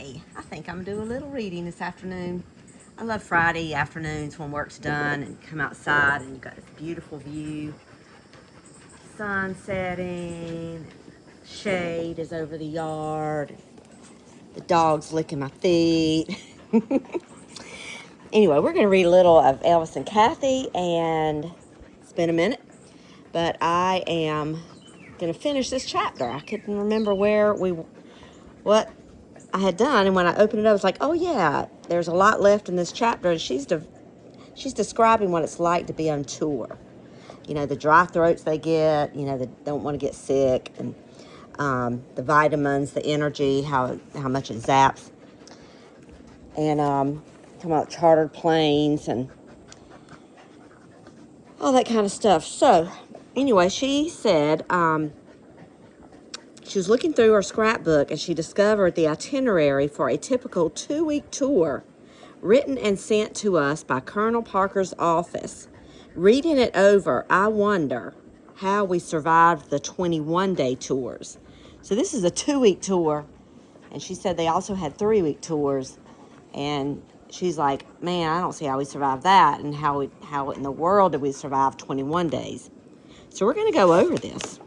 Friday. I think I'm doing a little reading this afternoon. I love Friday afternoons when work's done and come outside and you've got this beautiful view. Sun setting, shade is over the yard, the dog's licking my feet. Anyway, we're going to read a little of Elvis and Kathy, and it's been a minute, but I am going to finish this chapter. I couldn't remember what I had done, and when I opened it up, I was like, oh yeah, there's a lot left in this chapter, and she's describing what it's like to be on tour. You know, the dry throats they get, you know, they don't want to get sick, and the vitamins, the energy, how much it zaps, and talking about chartered planes and all that kind of stuff. So, anyway, she said she was looking through her scrapbook and she discovered the itinerary for a typical 2-week tour written and sent to us by Colonel Parker's office. Reading it over, I wonder how we survived the 21-day tours. So this is a 2-week tour, and she said they also had 3-week tours, and she's like, man, I don't see how we survived that, and how in the world did we survive 21 days. So we're going to go over this.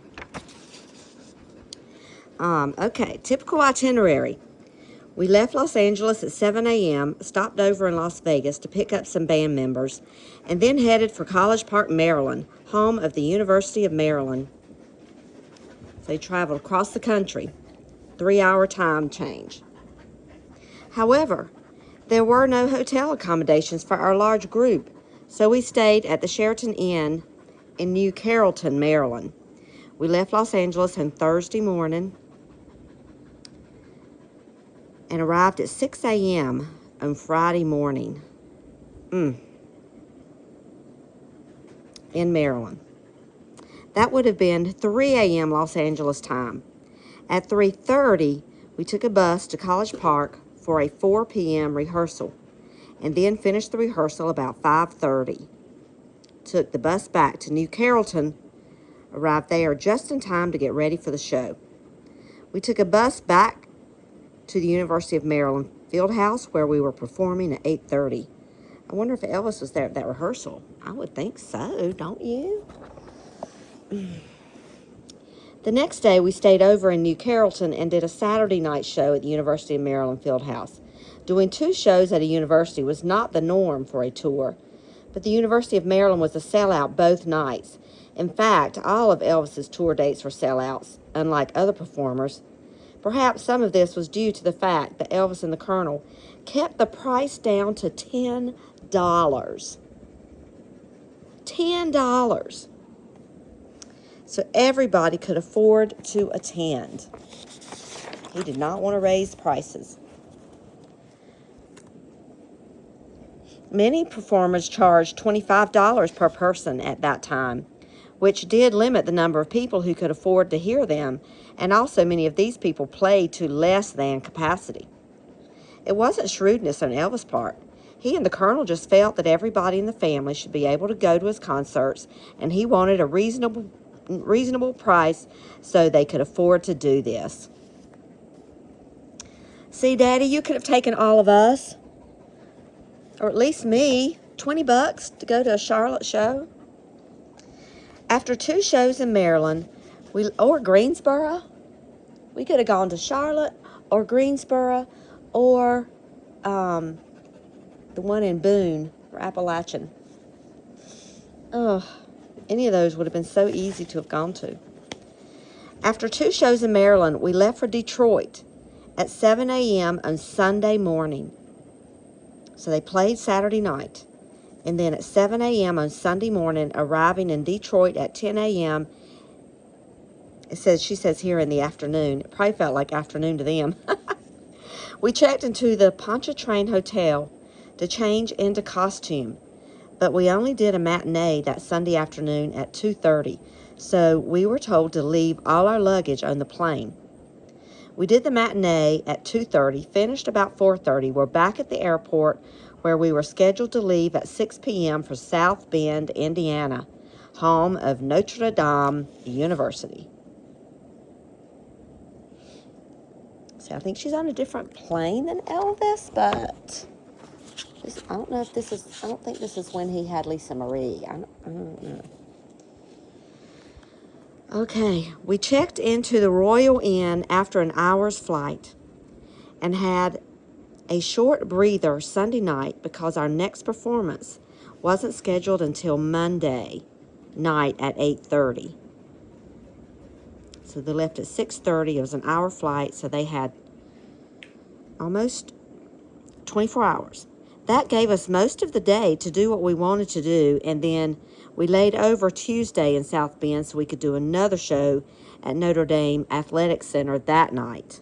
Okay, typical itinerary. We left Los Angeles at 7 a.m., stopped over in Las Vegas to pick up some band members, and then headed for College Park, Maryland, home of the University of Maryland. So they traveled across the country, 3-hour time change. However, there were no hotel accommodations for our large group, so we stayed at the Sheraton Inn in New Carrollton, Maryland. We left Los Angeles on Thursday morning and arrived at 6 a.m. on Friday morning in Maryland. That would have been 3 a.m. Los Angeles time. At 3:30, we took a bus to College Park for a 4 p.m. rehearsal, and then finished the rehearsal about 5:30. Took the bus back to New Carrollton, arrived there just in time to get ready for the show. We took a bus back to the University of Maryland Fieldhouse, where we were performing at 8:30. I wonder if Elvis was there at that rehearsal. I would think so, don't you? The next day, we stayed over in New Carrollton and did a Saturday night show at the University of Maryland Fieldhouse. Doing 2 shows at a university was not the norm for a tour, but the University of Maryland was a sellout both nights. In fact, all of Elvis's tour dates were sellouts, unlike other performers. Perhaps some of this was due to the fact that Elvis and the Colonel kept the price down to $10. $10. So everybody could afford to attend. He did not want to raise prices. Many performers charged $25 per person at that time, which did limit the number of people who could afford to hear them, and also many of these people played to less than capacity. It wasn't shrewdness on Elvis' part. He and the Colonel just felt that everybody in the family should be able to go to his concerts, and he wanted a reasonable price so they could afford to do this. See, Daddy, you could have taken all of us, or at least me, $20 to go to a Charlotte show. After 2 shows in Maryland, or Greensboro, we could have gone to Charlotte or Greensboro or the one in Boone or Appalachian. Any of those would have been so easy to have gone to. After 2 shows in Maryland, we left for Detroit at 7 a.m. on Sunday morning. So they played Saturday night. And then at 7 a.m. on Sunday morning, arriving in Detroit at 10 a.m., she says here in the afternoon. It probably felt like afternoon to them. We checked into the Pontchartrain Hotel to change into costume, but we only did a matinee that Sunday afternoon at 2:30, so we were told to leave all our luggage on the plane. We did the matinee at 2:30, finished about 4:30. We're back at the airport where we were scheduled to leave at 6 p.m. for South Bend, Indiana, home of Notre Dame University. So I think she's on a different plane than Elvis, but I don't know if this is, I don't think this is when he had Lisa Marie. I don't know. Okay, we checked into the Royal Inn after an hour's flight and had a short breather Sunday night because our next performance wasn't scheduled until Monday night at 8:30. So they left at 6:30. It was an hour flight, so they had almost 24 hours. That gave us most of the day to do what we wanted to do, and then we laid over Tuesday in South Bend so we could do another show at Notre Dame Athletic Center that night.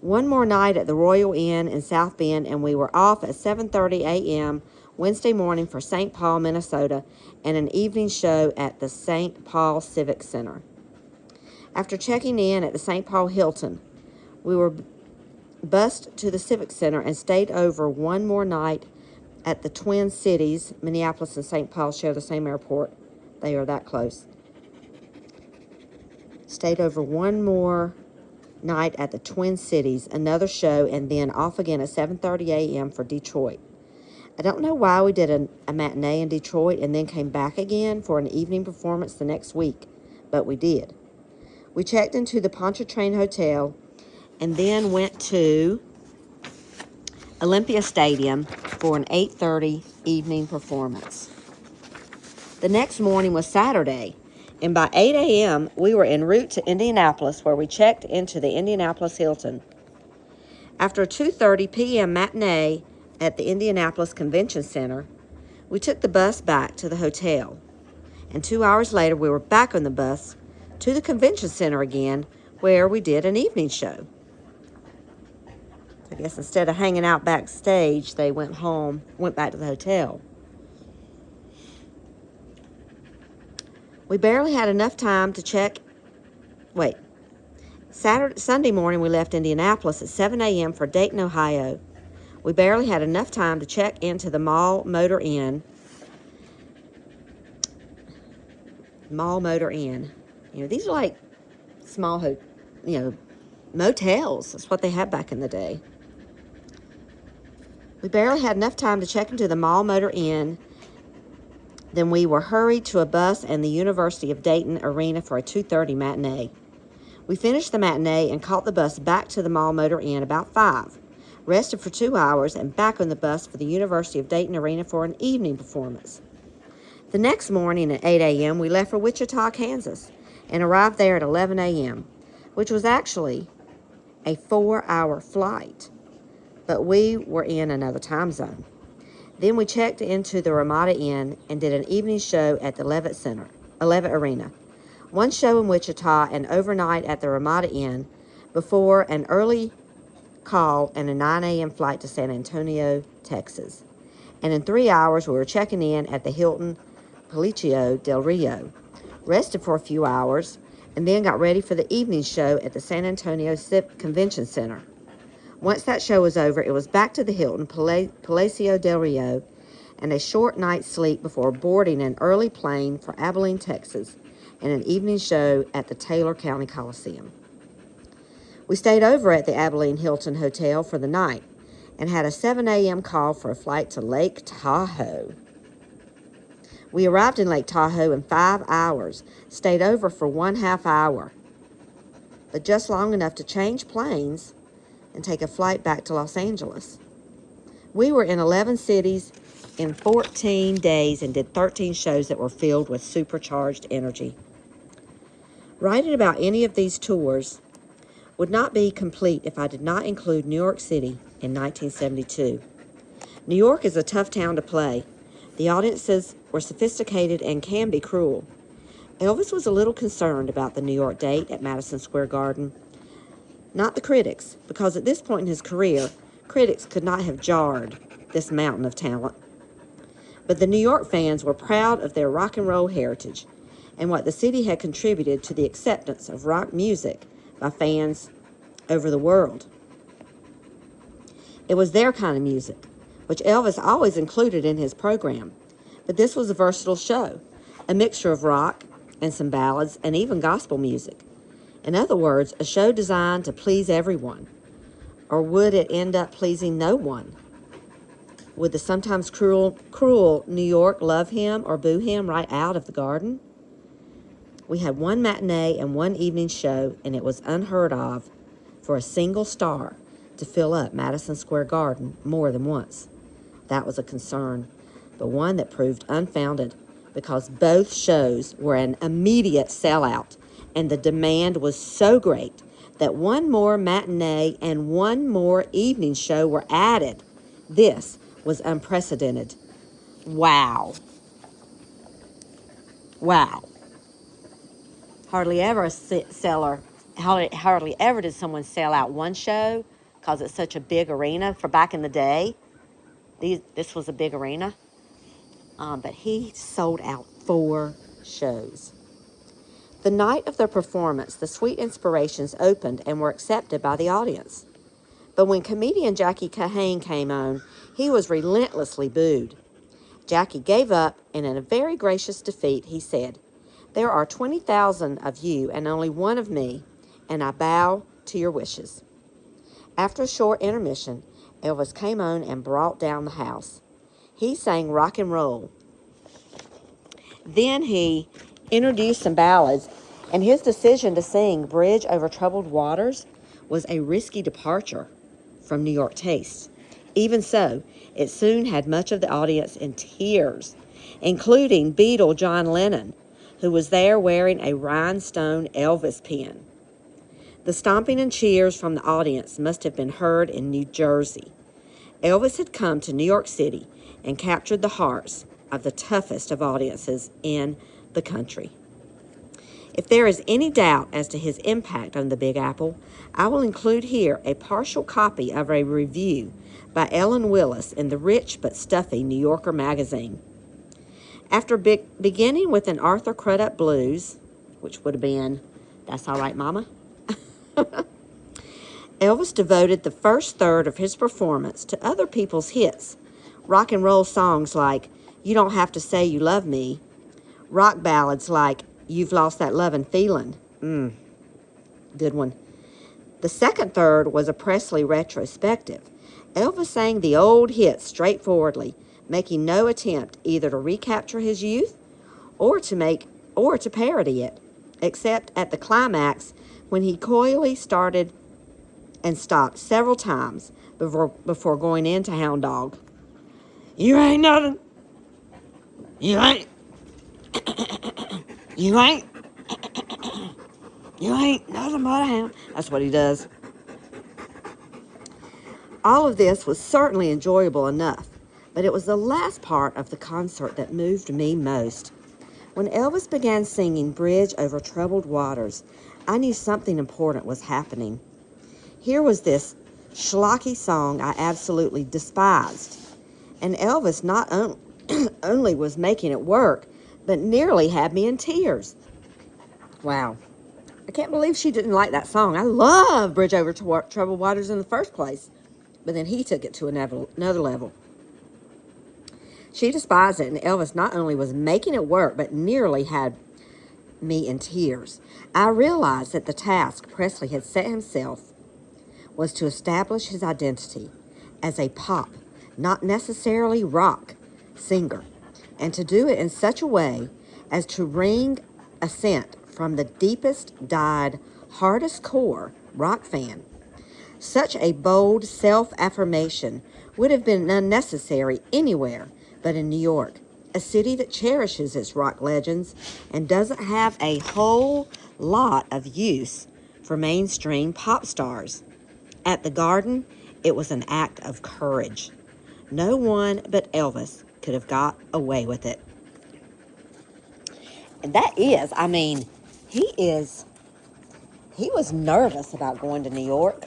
One more night at the Royal Inn in South Bend, and we were off at 7:30 a.m. Wednesday morning for St. Paul, Minnesota, and an evening show at the St. Paul Civic Center. After checking in at the St. Paul Hilton, we were bused to the Civic Center and stayed over one more night at the Twin Cities. Minneapolis and St. Paul share the same airport. They are that close. Stayed over one more night at the Twin Cities, another show, and then off again at 7:30 a.m. for Detroit. I don't know why we did a matinee in Detroit and then came back again for an evening performance the next week, but we did. We checked into the Pontchartrain Hotel and then went to Olympia Stadium for an 8:30 evening performance. The next morning was Saturday, and by 8 a.m., we were en route to Indianapolis, where we checked into the Indianapolis Hilton. After a 2:30 p.m. matinee at the Indianapolis Convention Center, we took the bus back to the hotel, and 2 hours later, we were back on the bus to the Convention Center again, where we did an evening show. I guess instead of hanging out backstage, they went back to the hotel. We barely had enough time to Sunday morning we left Indianapolis at 7 a.m. for Dayton, Ohio. We barely had enough time to check into the Mall Motor Inn. These are like small, motels. That's what they had back in the day. We barely had enough time to check into the Mall Motor Inn. Then we were hurried to a bus and the University of Dayton Arena for a 2:30 matinee. We finished the matinee and caught the bus back to the Mall Motor Inn about 5, rested for 2 hours, and back on the bus for the University of Dayton Arena for an evening performance. The next morning at 8 a.m., we left for Wichita, Kansas, and arrived there at 11 a.m., which was actually a 4-hour flight, but we were in another time zone. Then we checked into the Ramada Inn and did an evening show at the Levitt Arena. One show in Wichita and overnight at the Ramada Inn before an early call and a 9 a.m. flight to San Antonio, Texas. And in 3 hours, we were checking in at the Hilton Palacio del Rio, rested for a few hours, and then got ready for the evening show at the San Antonio Convention Center. Once that show was over, it was back to the Hilton Palacio del Rio and a short night's sleep before boarding an early plane for Abilene, Texas, and an evening show at the Taylor County Coliseum. We stayed over at the Abilene Hilton Hotel for the night and had a 7 a.m. call for a flight to Lake Tahoe. We arrived in Lake Tahoe in 5 hours, stayed over for 1/2 hour, but just long enough to change planes and take a flight back to Los Angeles. We were in 11 cities in 14 days and did 13 shows that were filled with supercharged energy. Writing about any of these tours would not be complete if I did not include New York City in 1972. New York is a tough town to play. The audiences were sophisticated and can be cruel. Elvis was a little concerned about the New York date at Madison Square Garden. Not the critics, because at this point in his career, critics could not have jarred this mountain of talent. But the New York fans were proud of their rock and roll heritage and what the city had contributed to the acceptance of rock music by fans over the world. It was their kind of music, which Elvis always included in his program. But this was a versatile show, a mixture of rock and some ballads and even gospel music. In other words, a show designed to please everyone. Or would it end up pleasing no one? Would the sometimes cruel New York love him or boo him right out of the Garden? We had one matinee and one evening show, and it was unheard of for a single star to fill up Madison Square Garden more than once. That was a concern, but one that proved unfounded because both shows were an immediate sellout, and the demand was so great that one more matinee and one more evening show were added. This was unprecedented. Wow. Wow. Hardly ever hardly ever did someone sell out one show because it's such a big arena. For back in the day, this was a big arena. But he sold out 4 shows. The night of the performance, the Sweet Inspirations opened and were accepted by the audience. But when comedian Jackie Kahane came on, he was relentlessly booed. Jackie gave up, and in a very gracious defeat, he said, "There are 20,000 of you and only one of me, and I bow to your wishes." After a short intermission, Elvis came on and brought down the house. He sang rock and roll. Then he introduced some ballads, and his decision to sing Bridge Over Troubled Waters was a risky departure from New York tastes. Even so, it soon had much of the audience in tears, including Beatle John Lennon, who was there wearing a rhinestone Elvis pin. The stomping and cheers from the audience must have been heard in New Jersey. Elvis had come to New York City and captured the hearts of the toughest of audiences in the country. If there is any doubt as to his impact on the Big Apple, I will include here a partial copy of a review by Ellen Willis in the rich but stuffy New Yorker magazine. After beginning with an Arthur Crudup blues, which would have been "That's All Right, Mama," Elvis devoted the first third of his performance to other people's hits, rock and roll songs like "You Don't Have to Say You Love Me," rock ballads like "You've Lost That Lovin' Feelin'." Good one. The second third was a Presley retrospective. Elvis sang the old hits straightforwardly, making no attempt either to recapture his youth or to parody it, except at the climax when he coyly started and stopped several times before going into Hound Dog. "You ain't nothing. You ain't. You ain't. You ain't nothing but a hound." That's what he does. All of this was certainly enjoyable enough, but it was the last part of the concert that moved me most. When Elvis began singing Bridge Over Troubled Waters, I knew something important was happening. Here was this schlocky song I absolutely despised, and Elvis not only was making it work, but nearly had me in tears. Wow. I can't believe she didn't like that song. I love Bridge Over Troubled Waters in the first place, but then he took it to another level. She despised it, and Elvis not only was making it work, but nearly had me in tears. I realized that the task Presley had set himself was to establish his identity as a pop, not necessarily rock, singer, and to do it in such a way as to wring assent from the deepest dyed, hardest core rock fan. Such a bold self-affirmation would have been unnecessary anywhere but in New York, a city that cherishes its rock legends and doesn't have a whole lot of use for mainstream pop stars. At the Garden, it was an act of courage. No one but Elvis could have got away with it. And he was nervous about going to New York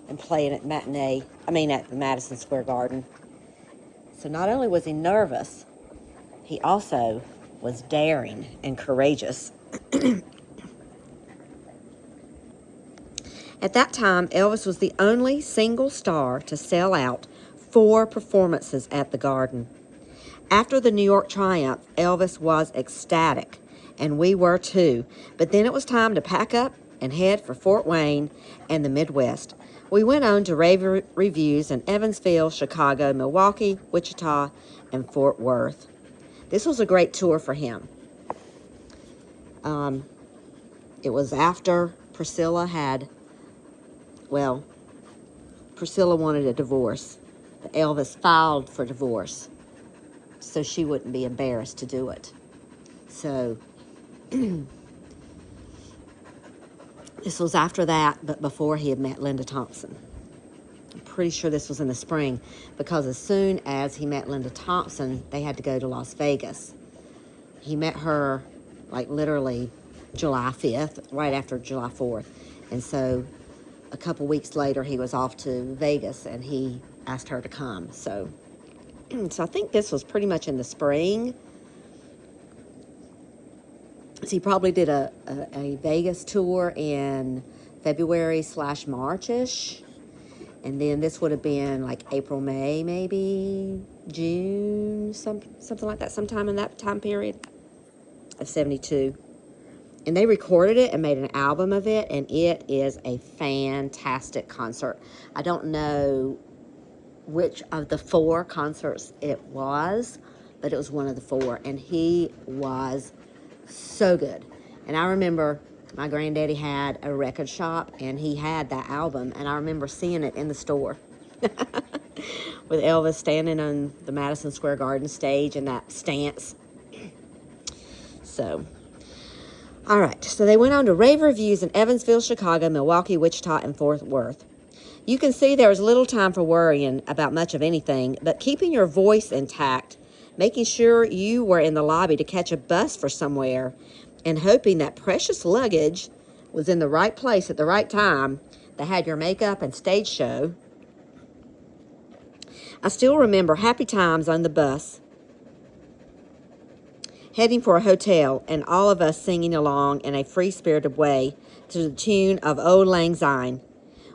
and playing at at the Madison Square Garden. So not only was he nervous, he also was daring and courageous. At that time, Elvis was the only single star to sell out 4 performances at the Garden. After the New York triumph, Elvis was ecstatic, and we were too. But then it was time to pack up and head for Fort Wayne and the Midwest. We went on to rave reviews in Evansville, Chicago, Milwaukee, Wichita, and Fort Worth. This was a great tour for him. It was after Priscilla wanted a divorce. Elvis filed for divorce so she wouldn't be embarrassed to do it. So this was after that, but before he had met Linda Thompson. I'm pretty sure this was in the spring, because as soon as he met Linda Thompson, they had to go to Las Vegas. He met her like literally July 5th, right after July 4th. And so a couple weeks later, he was off to Vegas, and he asked her to come. So I think this was pretty much in the spring. So he probably did a Vegas tour in February/March-ish. And then this would have been like April, May, maybe June, something like that, sometime in that time period of 72. And they recorded it and made an album of it, and it is a fantastic concert. I don't know which of the 4 concerts it was, but it was one of the 4, and he was so good. And I remember my granddaddy had a record shop, and he had that album, and I remember seeing it in the store with Elvis standing on the Madison Square Garden stage in that stance. So, all right, so they went on to rave reviews in Evansville, Chicago, Milwaukee, Wichita, and Fort Worth. You can see there was little time for worrying about much of anything, but keeping your voice intact, making sure you were in the lobby to catch a bus for somewhere, and hoping that precious luggage was in the right place at the right time. They had your makeup and stage show. I still remember happy times on the bus, heading for a hotel, and all of us singing along in a free-spirited way to the tune of Old Lang Syne.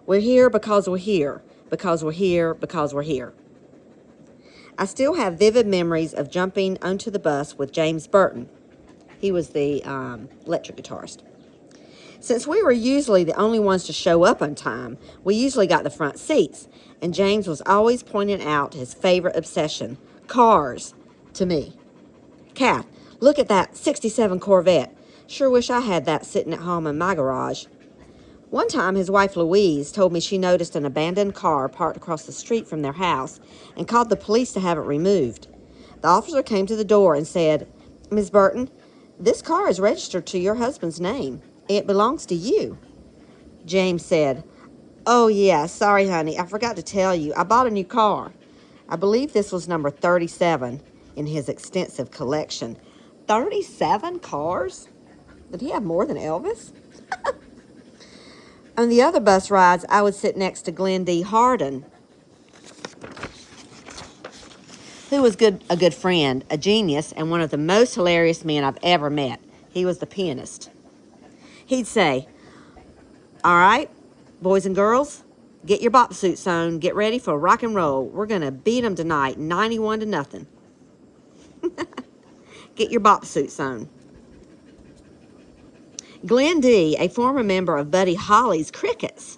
We're here because we're here, because we're here, because we're here. I still have vivid memories of jumping onto the bus with James Burton. He was the electric guitarist. Since we were usually the only ones to show up on time, we usually got the front seats, and James was always pointing out his favorite obsession, cars, to me. Kath, look at that 67 Corvette. Sure wish I had that sitting at home in my garage. One time, his wife Louise told me she noticed an abandoned car parked across the street from their house and called the police to have it removed. The officer came to the door and said, "Ms. Burton, this car is registered to your husband's name. It belongs to you." James said, "Oh, yeah, sorry, honey. I forgot to tell you. I bought a new car." I believe this was number 37 in his extensive collection. 37 cars? Did he have more than Elvis? On the other bus rides, I would sit next to Glenn D. Hardin, who was a good friend, a genius, and one of the most hilarious men I've ever met. He was the pianist. He'd say, "All right, boys and girls, get your bop suits on. Get ready for rock and roll. We're going to beat them tonight, 91-0. Get your bop suits on." Glenn D., a former member of Buddy Holly's Crickets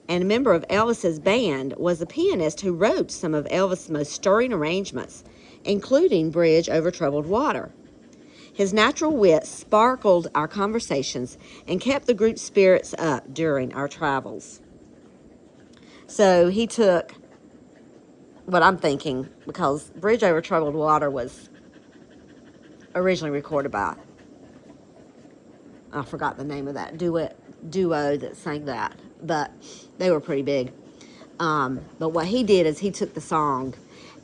and a member of Elvis's band, was the pianist who wrote some of Elvis' most stirring arrangements, including Bridge Over Troubled Water. His natural wit sparkled our conversations and kept the group's spirits up during our travels. So he took what I'm thinking, because Bridge Over Troubled Water was originally recorded by, I forgot the name of that duo that sang that, but they were pretty big. But what he did is he took the song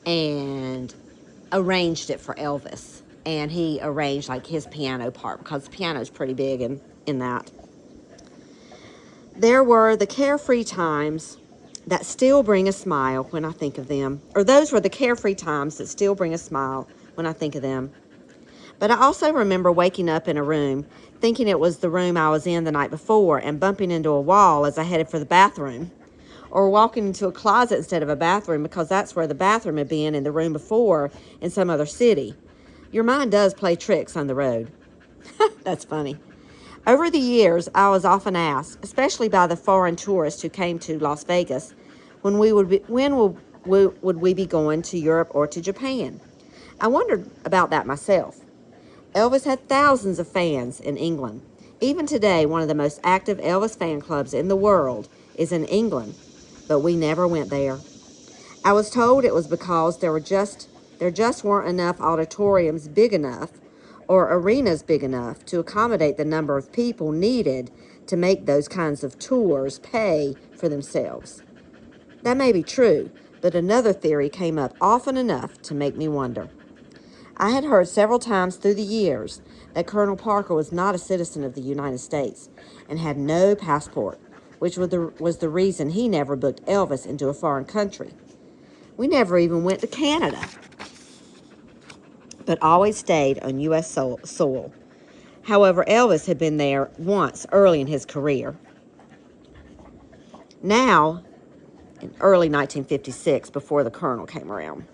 and arranged it for Elvis, and he arranged like his piano part, because the piano is pretty big in that. There were the carefree times that still bring a smile when I think of them, or those were the carefree times that still bring a smile when I think of them. But I also remember waking up in a room, thinking it was the room I was in the night before, and bumping into a wall as I headed for the bathroom, or walking into a closet instead of a bathroom, because that's where the bathroom had been in the room before in some other city. Your mind does play tricks on the road. That's funny. Over the years, I was often asked, especially by the foreign tourists who came to Las Vegas, when would we be going to Europe or to Japan? I wondered about that myself. Elvis had thousands of fans in England. Even today, one of the most active Elvis fan clubs in the world is in England, but we never went there. I was told it was because there just weren't enough auditoriums big enough or arenas big enough to accommodate the number of people needed to make those kinds of tours pay for themselves. That may be true, but another theory came up often enough to make me wonder. I had heard several times through the years that Colonel Parker was not a citizen of the United States and had no passport, which was the reason he never booked Elvis into a foreign country. We never even went to Canada, but always stayed on U.S. soil. However, Elvis had been there once early in his career. Now, in early 1956, before the Colonel came around.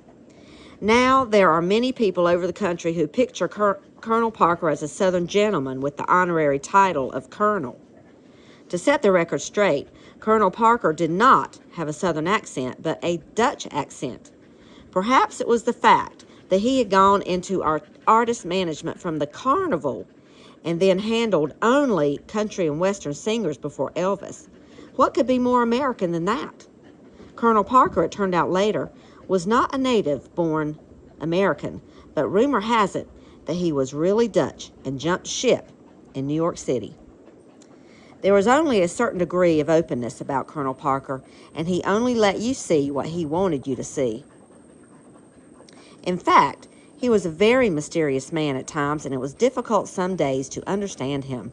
Now, there are many people over the country who picture Colonel Parker as a Southern gentleman with the honorary title of Colonel. To set the record straight, Colonel Parker did not have a Southern accent, but a Dutch accent. Perhaps it was the fact that he had gone into artist management from the carnival and then handled only country and western singers before Elvis. What could be more American than that? Colonel Parker, it turned out later, was not a native-born American, but rumor has it that he was really Dutch and jumped ship in New York City. There was only a certain degree of openness about Colonel Parker, and he only let you see what he wanted you to see. In fact, he was a very mysterious man at times, and it was difficult some days to understand him.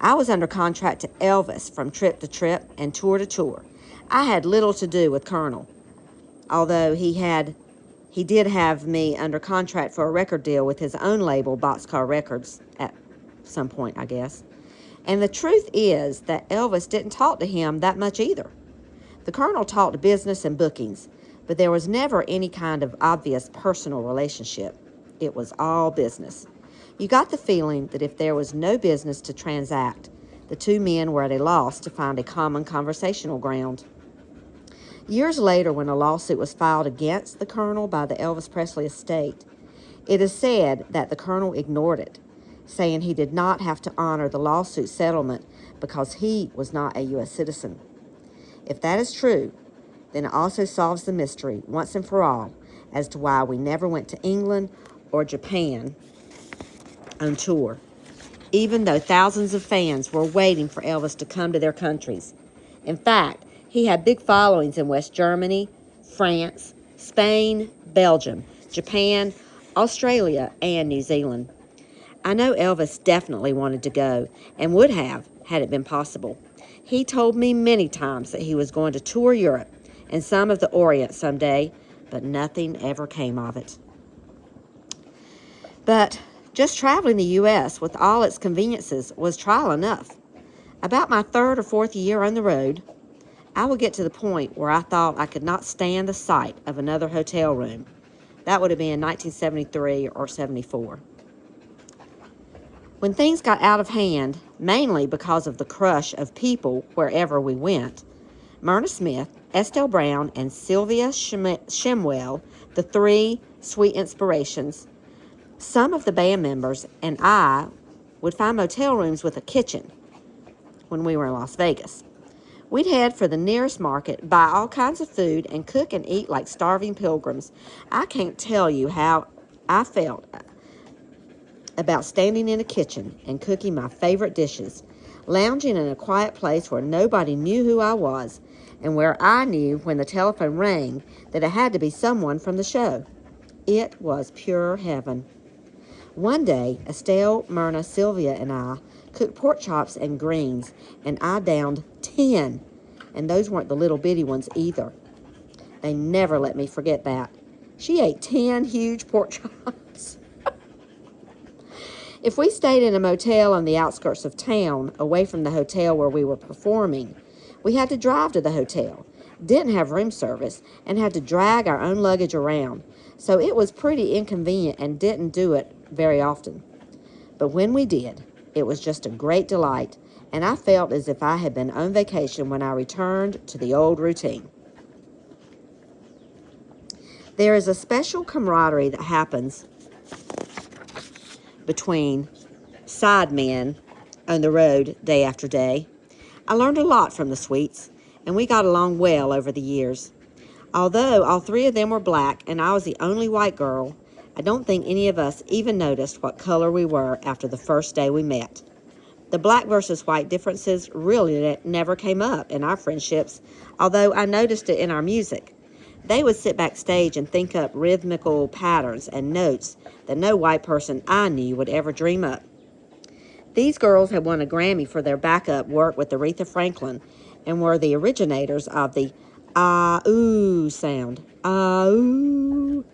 I was under contract to Elvis from trip to trip and tour to tour. I had little to do with Colonel, although he did have me under contract for a record deal with his own label, Boxcar Records, at some point, I guess. And the truth is that Elvis didn't talk to him that much either. The Colonel talked business and bookings, but there was never any kind of obvious personal relationship. It was all business. You got the feeling that if there was no business to transact, the two men were at a loss to find a common conversational ground. Years later, when a lawsuit was filed against the Colonel by the Elvis Presley estate, it is said that the Colonel ignored it, saying he did not have to honor the lawsuit settlement because he was not a U.S. citizen. If that is true, then it also solves the mystery once and for all as to why we never went to England or Japan on tour, even though thousands of fans were waiting for Elvis to come to their countries. In fact, he had big followings in West Germany, France, Spain, Belgium, Japan, Australia, and New Zealand. I know Elvis definitely wanted to go and would have had it been possible. He told me many times that he was going to tour Europe and some of the Orient someday, but nothing ever came of it. But just traveling the U.S. with all its conveniences was trial enough. About my third or fourth year on the road, I would get to the point where I thought I could not stand the sight of another hotel room. That would have been 1973 or 74. When things got out of hand, mainly because of the crush of people wherever we went, Myrna Smith, Estelle Brown, and Sylvia Shimwell, the three sweet inspirations, some of the band members and I would find motel rooms with a kitchen when we were in Las Vegas. We'd head for the nearest market, buy all kinds of food, and cook and eat like starving pilgrims. I can't tell you how I felt about standing in a kitchen and cooking my favorite dishes, lounging in a quiet place where nobody knew who I was, and where I knew when the telephone rang that it had to be someone from the show. It was pure heaven. One day, Estelle, Myrna, Sylvia, and I cooked pork chops and greens, and I downed 10. And those weren't the little bitty ones either. They never let me forget that. She ate 10 huge pork chops. If we stayed in a motel on the outskirts of town, away from the hotel where we were performing, we had to drive to the hotel, didn't have room service, and had to drag our own luggage around. So it was pretty inconvenient and didn't do it very often. But when we did, It was just a great delight, and I felt as if I had been on vacation when I returned to the old routine. There is a special camaraderie that happens between sidemen on the road day after day. I learned a lot from the Sweets, and we got along well over the years. Although all three of them were black and I was the only white girl, I don't think any of us even noticed what color we were after the first day we met. The black versus white differences really never came up in our friendships, although I noticed it in our music. They would sit backstage and think up rhythmical patterns and notes that no white person I knew would ever dream up. These girls had won a Grammy for their backup work with Aretha Franklin and were the originators of the ah-ooh sound. Ah-ooh.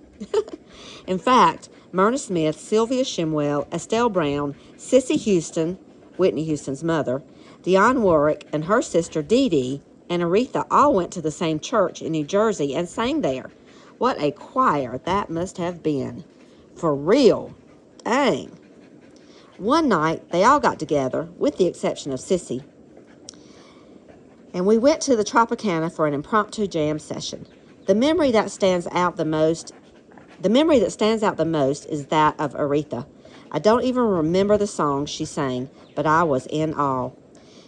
In fact, Myrna Smith, Sylvia Shimwell, Estelle Brown, Cissy Houston, Whitney Houston's mother, Dionne Warwick, and her sister Dee Dee, and Aretha all went to the same church in New Jersey and sang there. What a choir that must have been. For real. Dang. One night, they all got together, with the exception of Cissy, and we went to the Tropicana for an impromptu jam session. The memory that stands out the most is that of Aretha. I don't even remember the song she sang, but I was in awe.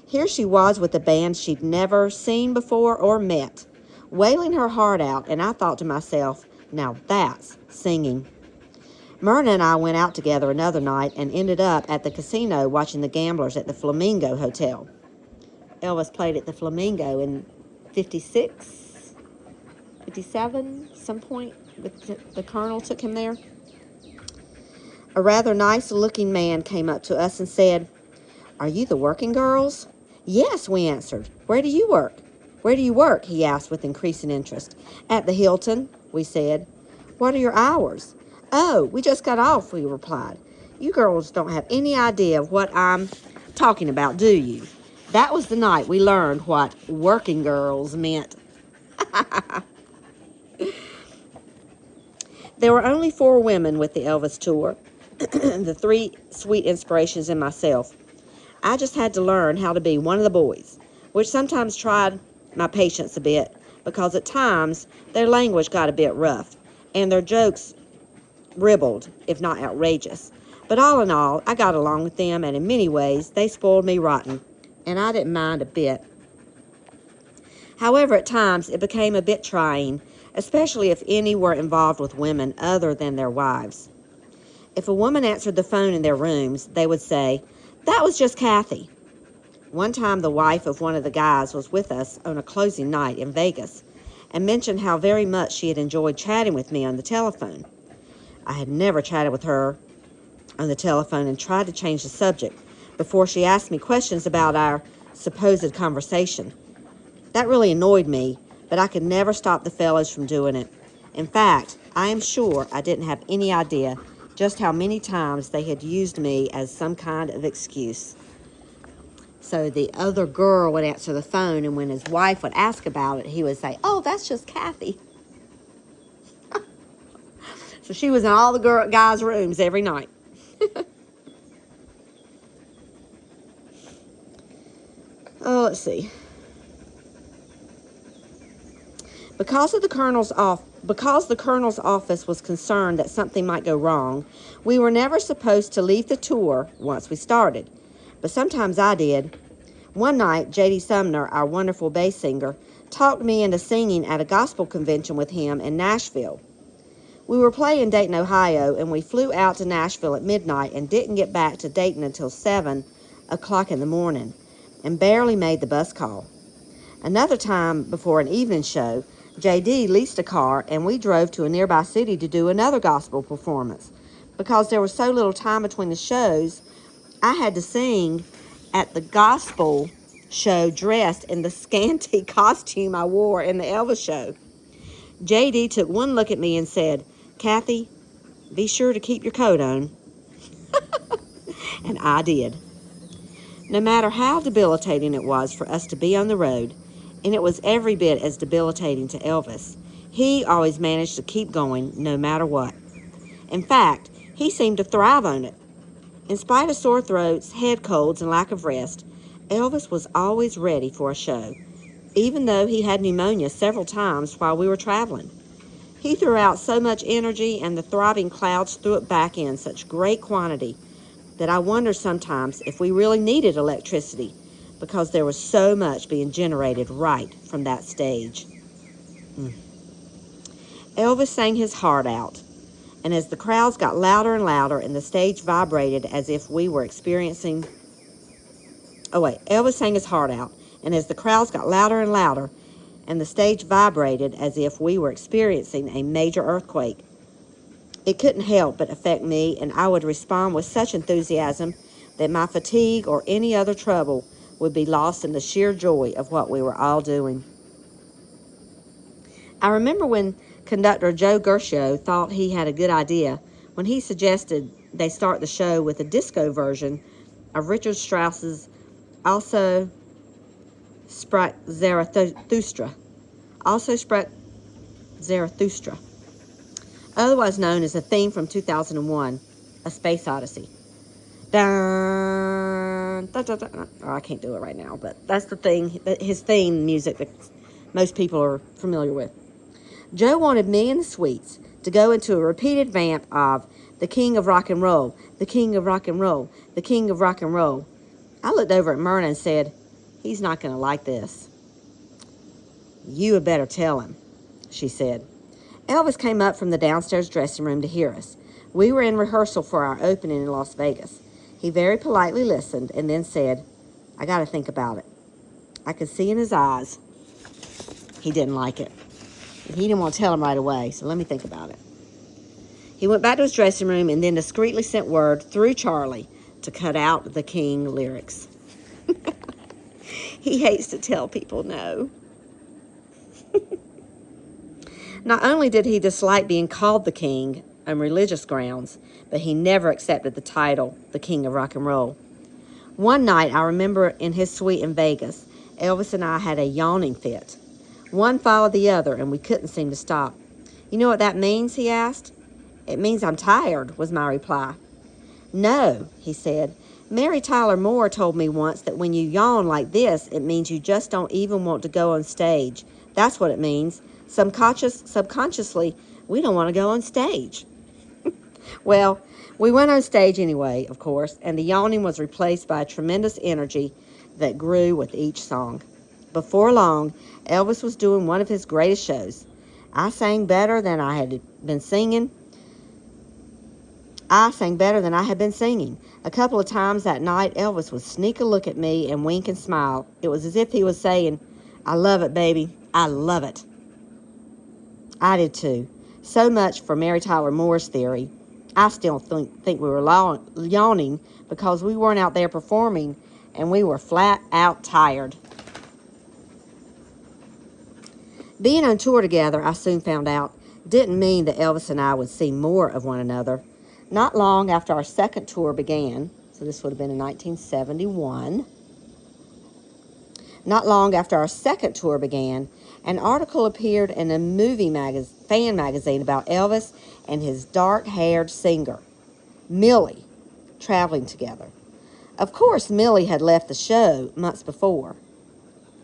Here she was with a band she'd never seen before or met, wailing her heart out, and I thought to myself, now that's singing. Myrna and I went out together another night and ended up at the casino watching the Gamblers at the Flamingo Hotel. Elvis played at the Flamingo in 56, 57, some point. The Colonel took him there. A rather nice-looking man came up to us and said, "Are you the working girls?" "Yes," we answered. "Where do you work?" "Where do you work?" he asked with increasing interest. "At the Hilton," we said. "What are your hours?" "Oh, we just got off," we replied. "You girls don't have any idea of what I'm talking about, do you?" That was the night we learned what working girls meant. There were only 4 women with the Elvis tour, the 3 Sweet Inspirations and myself. I just had to learn how to be one of the boys, which sometimes tried my patience a bit, because at times their language got a bit rough, and their jokes ribald, if not outrageous. But all in all, I got along with them, and in many ways, they spoiled me rotten, and I didn't mind a bit. However, at times, it became a bit trying, especially if any were involved with women other than their wives. If a woman answered the phone in their rooms, they would say, "That was just Kathy." One time, the wife of one of the guys was with us on a closing night in Vegas and mentioned how very much she had enjoyed chatting with me on the telephone. I had never chatted with her on the telephone and tried to change the subject before she asked me questions about our supposed conversation. That really annoyed me, but I could never stop the fellows from doing it. In fact, I am sure I didn't have any idea just how many times they had used me as some kind of excuse. So the other girl would answer the phone, and when his wife would ask about it, he would say, "Oh, that's just Kathy." So she was in all the guys' rooms every night. Oh, let's see. Because the Colonel's office was concerned that something might go wrong, we were never supposed to leave the tour once we started. But sometimes I did. One night, J.D. Sumner, our wonderful bass singer, talked me into singing at a gospel convention with him in Nashville. We were playing Dayton, Ohio, and we flew out to Nashville at midnight and didn't get back to Dayton until 7 o'clock in the morning, and barely made the bus call. Another time, before an evening show, J.D. leased a car, and we drove to a nearby city to do another gospel performance. Because there was so little time between the shows, I had to sing at the gospel show dressed in the scanty costume I wore in the Elvis show. J.D. took one look at me and said, "Kathy, be sure to keep your coat on." And I did. No matter how debilitating it was for us to be on the road, and it was every bit as debilitating to Elvis, he always managed to keep going no matter what. In fact, he seemed to thrive on it. In spite of sore throats, head colds, and lack of rest, Elvis was always ready for a show, even though he had pneumonia several times while we were traveling. He threw out so much energy, and the throbbing clouds threw it back in such great quantity that I wonder sometimes if we really needed electricity, because there was so much being generated right from that stage. Elvis sang his heart out, and as the crowds got louder and louder and the stage vibrated as if we were experiencing... Elvis sang his heart out, and as the crowds got louder and louder and the stage vibrated as if we were experiencing a major earthquake, it couldn't help but affect me, and I would respond with such enthusiasm that my fatigue or any other trouble would be lost in the sheer joy of what we were all doing. I remember when conductor Joe Gershow thought he had a good idea when he suggested they start the show with a disco version of Richard Strauss's Also Sprach Zarathustra, otherwise known as the theme from 2001, A Space Odyssey. Dun, dun, dun, dun. Oh, I can't do it right now, but that's the thing, his theme music that most people are familiar with. Joe wanted me and the Sweets to go into a repeated vamp of The King of Rock and Roll, The King of Rock and Roll, The King of Rock and Roll. I looked over at Myrna and said, "He's not going to like this." "You had better tell him," she said. Elvis came up from the downstairs dressing room to hear us. We were in rehearsal for our opening in Las Vegas. He very politely listened and then said, "I got to think about it." I could see in his eyes he didn't like it. He didn't want to tell him right away, so let me think about it. He went back to his dressing room and then discreetly sent word through Charlie to cut out the King lyrics. He hates to tell people no. Not only did he dislike being called the King on religious grounds, but he never accepted the title, the King of Rock and Roll. One night, I remember in his suite in Vegas, Elvis and I had a yawning fit. One followed the other, and we couldn't seem to stop. "You know what that means?" he asked. "It means I'm tired," was my reply. "No," he said. "Mary Tyler Moore told me once that when you yawn like this, it means you just don't even want to go on stage. That's what it means. Subconsciously, we don't want to go on stage." Well, we went on stage anyway, of course, and the yawning was replaced by a tremendous energy that grew with each song. Before long, Elvis was doing one of his greatest shows. I sang better than I had been singing. A couple of times that night, Elvis would sneak a look at me and wink and smile. It was as if he was saying, "I love it, baby. I love it." I did too. So much for Mary Tyler Moore's theory. I still think we were yawning because we weren't out there performing and we were flat out tired. Being on tour together, I soon found out, didn't mean that Elvis and I would see more of one another. Not long after our second tour began, so this would have been in 1971, not long after our second tour began, an article appeared in a fan magazine about Elvis and his dark-haired singer, Millie, traveling together. Of course, Millie had left the show months before,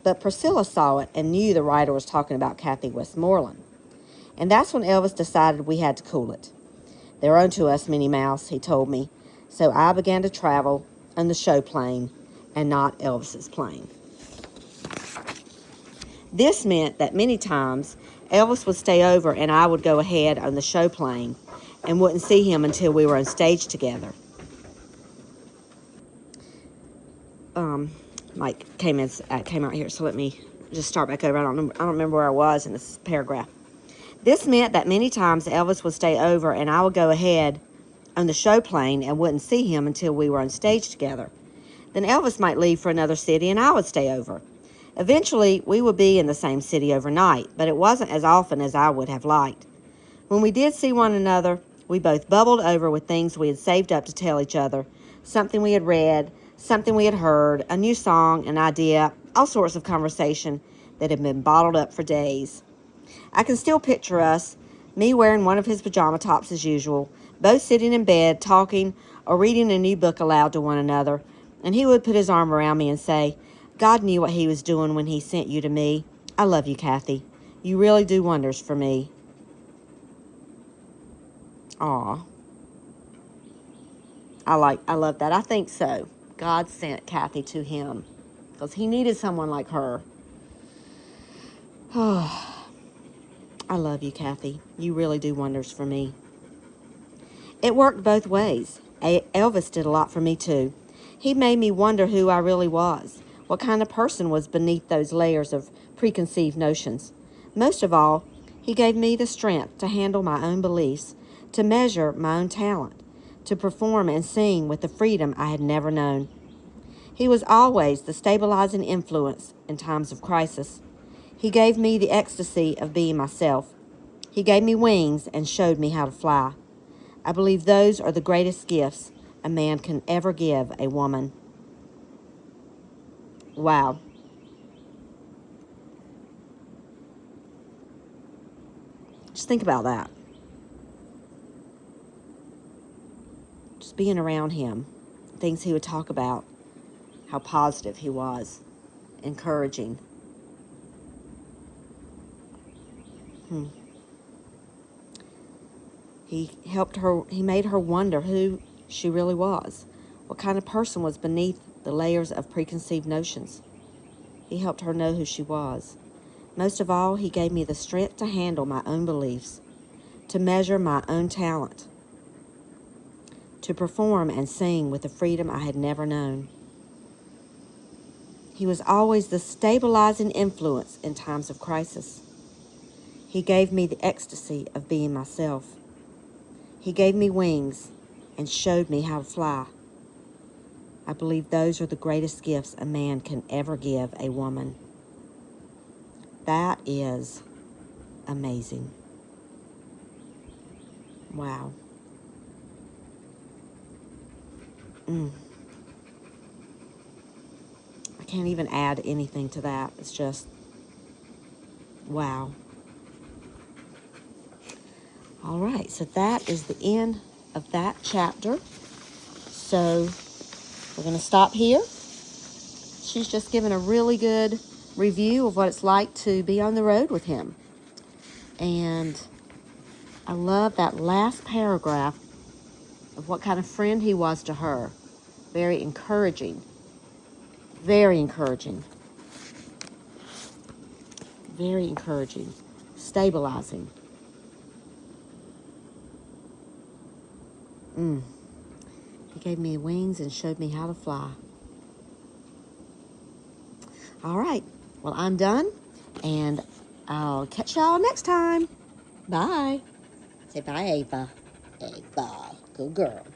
but Priscilla saw it and knew the writer was talking about Kathy Westmoreland. And that's when Elvis decided we had to cool it. "They're onto us, Minnie Mouse," he told me, so I began to travel on the show plane and not Elvis's plane. This meant that many times Elvis would stay over and I would go ahead on the show plane and wouldn't see him until we were on stage together. Mike came out here, so let me just start back over. I don't remember where I was in this paragraph. This meant that many times Elvis would stay over and I would go ahead on the show plane and wouldn't see him until we were on stage together. Then Elvis might leave for another city and I would stay over. Eventually, we would be in the same city overnight, but it wasn't as often as I would have liked. When we did see one another, we both bubbled over with things we had saved up to tell each other, something we had read, something we had heard, a new song, an idea, all sorts of conversation that had been bottled up for days. I can still picture us, me wearing one of his pajama tops as usual, both sitting in bed, talking or reading a new book aloud to one another, and he would put his arm around me and say, God knew what he was doing when he sent you to me. I love you, Kathy. You really do wonders for me. Aw. I love that. I think so. God sent Kathy to him because he needed someone like her. Oh, I love you, Kathy. You really do wonders for me. It worked both ways. Elvis did a lot for me, too. He made me wonder who I really was, what kind of person was beneath those layers of preconceived notions. Most of all, he gave me the strength to handle my own beliefs, to measure my own talent, to perform and sing with the freedom I had never known. He was always the stabilizing influence in times of crisis. He gave me the ecstasy of being myself. He gave me wings and showed me how to fly. I believe those are the greatest gifts a man can ever give a woman. Wow. Just think about that. Just being around him, things he would talk about, how positive he was, encouraging. He made her wonder who she really was, what kind of person was beneath the layers of preconceived notions. He helped her know who she was. Most of all, he gave me the strength to handle my own beliefs, to measure my own talent, to perform and sing with a freedom I had never known. He was always the stabilizing influence in times of crisis. He gave me the ecstasy of being myself. He gave me wings and showed me how to fly. I believe those are the greatest gifts a man can ever give a woman. That is amazing. Wow. I can't even add anything to that. It's just, wow. All right, so that is the end of that chapter. So we're going to stop here. She's just given a really good review of what it's like to be on the road with him. And I love that last paragraph of what kind of friend he was to her. Very encouraging. Very encouraging. Very encouraging. Stabilizing. He gave me wings and showed me how to fly. All right. Well, I'm done. And I'll catch y'all next time. Bye. Say bye, Ava. Ava. Good girl.